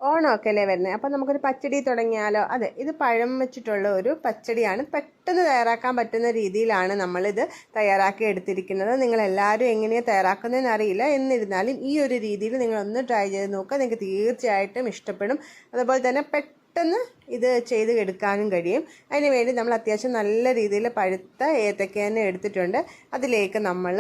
ഓണമൊക്കെ അല്ലേ വരുന്നത്. അപ്പം നമുക്കൊരു പച്ചടി തുടങ്ങിയാലോ? അതെ, ഇത് പഴം വെച്ചിട്ടുള്ള ഒരു പച്ചടിയാണ്. പെട്ടെന്ന് തയ്യാറാക്കാൻ പറ്റുന്ന രീതിയിലാണ് നമ്മളിത് തയ്യാറാക്കി എടുത്തിരിക്കുന്നത്. നിങ്ങളെല്ലാവരും എങ്ങനെയാണ് തയ്യാറാക്കുന്നതെന്ന് അറിയില്ല, എന്നിരുന്നാലും ഈ ഒരു രീതിയിൽ നിങ്ങളൊന്ന് ട്രൈ ചെയ്ത് നോക്കുക. നിങ്ങൾക്ക് തീർച്ചയായിട്ടും ഇഷ്ടപ്പെടും. അതുപോലെ തന്നെ പെട്ടെന്ന് ഇത് ചെയ്ത് എടുക്കാനും കഴിയും. അതിന് വേണ്ടി നമ്മൾ അത്യാവശ്യം നല്ല രീതിയിൽ പഴുത്ത ഏത്തക്ക തന്നെ എടുത്തിട്ടുണ്ട്. അതിലേക്ക് നമ്മൾ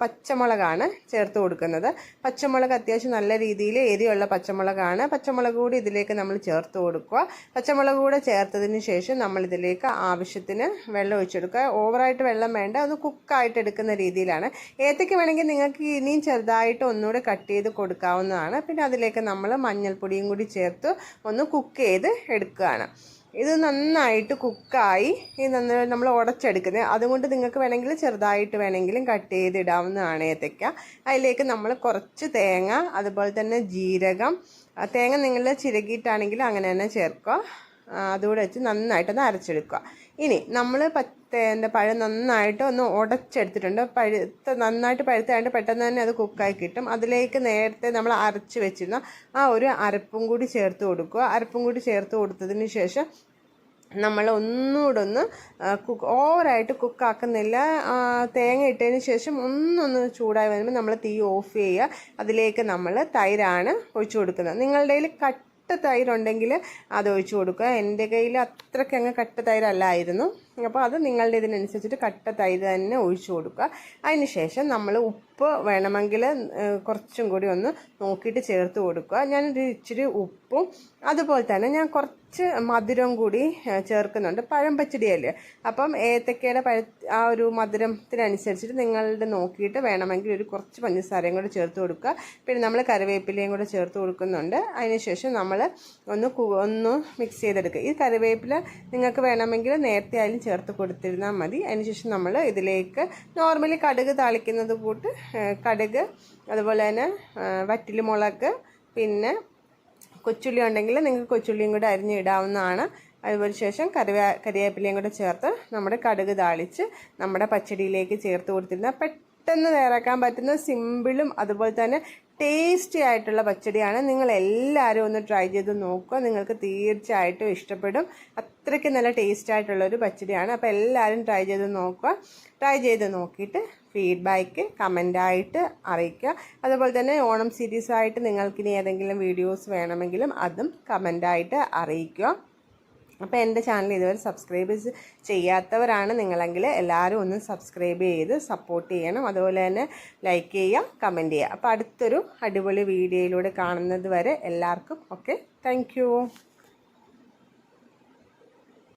പച്ചമുളകാണ് ചേർത്ത് കൊടുക്കുന്നത്. പച്ചമുളക് അത്യാവശ്യം നല്ല രീതിയിൽ എരിയുള്ള പച്ചമുളകാണ്. പച്ചമുളക് കൂടി ഇതിലേക്ക് നമ്മൾ ചേർത്ത് കൊടുക്കുക. പച്ചമുളക് കൂടെ ചേർത്തതിന് ശേഷം നമ്മളിതിലേക്ക് ആവശ്യത്തിന് വെള്ളം ഒഴിച്ചെടുക്കുക. ഓവറായിട്ട് വെള്ളം വേണ്ട, ഒന്ന് കുക്കായിട്ട് എടുക്കുന്ന രീതിയിലാണ്. ഏത്തക്ക വേണമെങ്കിൽ നിങ്ങൾക്ക് ഇനിയും ചെറുതായിട്ട് ഒന്നുകൂടെ കട്ട് ചെയ്ത് കൊടുക്കാവുന്നതാണ്. പിന്നെ അതിലേക്ക് നമ്മൾ മഞ്ഞൾപ്പൊടിയും കൂടി ചേർത്ത് ഒന്ന് കുക്ക് ചെയ്ത് എടുക്കുകയാണ്. ഇത് നന്നായിട്ട് കുക്കായി നന്നായി നമ്മൾ ഉടച്ചെടുക്കുന്നത്. അതുകൊണ്ട് നിങ്ങൾക്ക് വേണമെങ്കിൽ ചെറുതായിട്ട് വേണമെങ്കിലും കട്ട് ചെയ്തിടാവുന്നതാണ് ഏത്തയ്ക്ക. അതിലേക്ക് നമ്മൾ കുറച്ച് തേങ്ങ, അതുപോലെ തന്നെ ജീരകം, തേങ്ങ നിങ്ങൾ ചിരകിയിട്ടാണെങ്കിൽ അങ്ങനെ തന്നെ ചേർക്കുക. അതുകൂടെ വെച്ച് നന്നായിട്ടൊന്ന് അരച്ചെടുക്കുക. ഇനി നമ്മൾ പഴം നന്നായിട്ട് ഒന്ന് ഉടച്ചെടുത്തിട്ടുണ്ട്. നന്നായിട്ട് പഴുത്തായിട്ട് പെട്ടെന്ന് തന്നെ അത് കുക്കായി കിട്ടും. അതിലേക്ക് നേരത്തെ നമ്മൾ അരച്ച് വെച്ചിരുന്ന ആ ഒരു അരപ്പും കൂടി ചേർത്ത് കൊടുക്കുക. അരപ്പും കൂടി ചേർത്ത് കൊടുത്തതിന് ശേഷം നമ്മൾ ഒന്നുകൂടെ ഒന്ന് ഓവറായിട്ട് കുക്കാക്കുന്നില്ല. തേങ്ങ ഇട്ടതിന് ശേഷം ഒന്നൊന്ന് ചൂടായി വരുമ്പോൾ നമ്മൾ തീ ഓഫ് ചെയ്യുക. അതിലേക്ക് നമ്മൾ തൈരാണ് ഒഴിച്ചു കൊടുക്കുന്നത്. നിങ്ങളുടെ കയ്യിൽ കട്ട തൈരുണ്ടെങ്കിൽ അത് ഒഴിച്ചു കൊടുക്കുക. എൻ്റെ കയ്യിൽ അത്രയ്ക്ക് അങ്ങ് കട്ട തൈരല്ലായിരുന്നു. അപ്പോൾ അത് നിങ്ങളുടെ ഇതിനനുസരിച്ചിട്ട് കട്ട തൈര് തന്നെ ഒഴിച്ചു കൊടുക്കുക. അതിന് ശേഷം നമ്മൾ ഉപ്പ് വേണമെങ്കിൽ കുറച്ചും കൂടി ഒന്ന് നോക്കിയിട്ട് ചേർത്ത് കൊടുക്കുക. ഞാനൊരു ഇച്ചിരി ഉപ്പും അതുപോലെ തന്നെ ഞാൻ കുറച്ച് മധുരം കൂടി ചേർക്കുന്നുണ്ട്. പഴം പച്ചടിയല്ലേ, അപ്പം ഏത്തക്കയുടെ ആ ഒരു മധുരത്തിനനുസരിച്ചിട്ട് നിങ്ങളുടെ നോക്കിയിട്ട് വേണമെങ്കിൽ ഒരു കുറച്ച് പഞ്ചസാരയും കൂടി ചേർത്ത് കൊടുക്കുക. പിന്നെ നമ്മൾ കറിവേപ്പിലയും കൂടെ ചേർത്ത് കൊടുക്കുന്നുണ്ട്. അതിന് ശേഷം നമ്മൾ ഒന്ന് മിക്സ് ചെയ്തെടുക്കുക. ഈ കറിവേപ്പില നിങ്ങൾക്ക് വേണമെങ്കിൽ നേരത്തെ ആയാലും ചേർത്ത് കൊടുത്തിരുന്നാൽ മതി. അതിനുശേഷം നമ്മൾ ഇതിലേക്ക് നോർമലി കടുക് താളിക്കുന്നത് കൂട്ട് കടുക്, അതുപോലെ തന്നെ വറ്റൽമുളക്, പിന്നെ കൊച്ചുള്ളി ഉണ്ടെങ്കിൽ നിങ്ങൾക്ക് കൊച്ചുള്ളിയും കൂടെ അരിഞ്ഞിടാവുന്നതാണ്. അതുപോലെ ശേഷം കറിവേപ്പിലയും കൂടെ ചേർത്ത് നമ്മുടെ കടുക് താളിച്ച് നമ്മുടെ പച്ചടിയിലേക്ക് ചേർത്ത് കൊടുത്തിരുന്ന പെട്ടെന്ന് തയ്യാറാക്കാൻ പറ്റുന്ന സിമ്പിളും അതുപോലെ തന്നെ ടേസ്റ്റി ആയിട്ടുള്ള പച്ചടിയാണ്. നിങ്ങൾ എല്ലാവരും ഒന്ന് ട്രൈ ചെയ്ത് നോക്കുക. നിങ്ങൾക്ക് തീർച്ചയായിട്ടും ഇഷ്ടപ്പെടും. അത്രയ്ക്ക് നല്ല ടേസ്റ്റ് ആയിട്ടുള്ളൊരു പച്ചടിയാണ്. അപ്പോൾ എല്ലാവരും ട്രൈ ചെയ്ത് നോക്കുക. ട്രൈ ചെയ്ത് നോക്കിയിട്ട് ഫീഡ്ബാക്ക് കമൻ്റായിട്ട് അറിയിക്കുക. അതുപോലെ തന്നെ ഓണം സീരീസായിട്ട് നിങ്ങൾക്കിനി ഏതെങ്കിലും വീഡിയോസ് വേണമെങ്കിലും അതും കമൻ്റായിട്ട് അറിയിക്കുക. അപ്പോൾ എൻ്റെ ചാനൽ ഇതുവരെ സബ്സ്ക്രൈബ് ചെയ്യാത്തവരാണ് നിങ്ങളെങ്കിൽ എല്ലാവരും ഒന്ന് സബ്സ്ക്രൈബ് ചെയ്ത് സപ്പോർട്ട് ചെയ്യണം. അതുപോലെ തന്നെ ലൈക്ക് ചെയ്യുക, കമൻറ്റ് ചെയ്യുക. അപ്പോൾ അടുത്തൊരു അടിപൊളി വീഡിയോയിലൂടെ കാണുന്നത് വരെ എല്ലാവർക്കും ഓക്കെ, താങ്ക്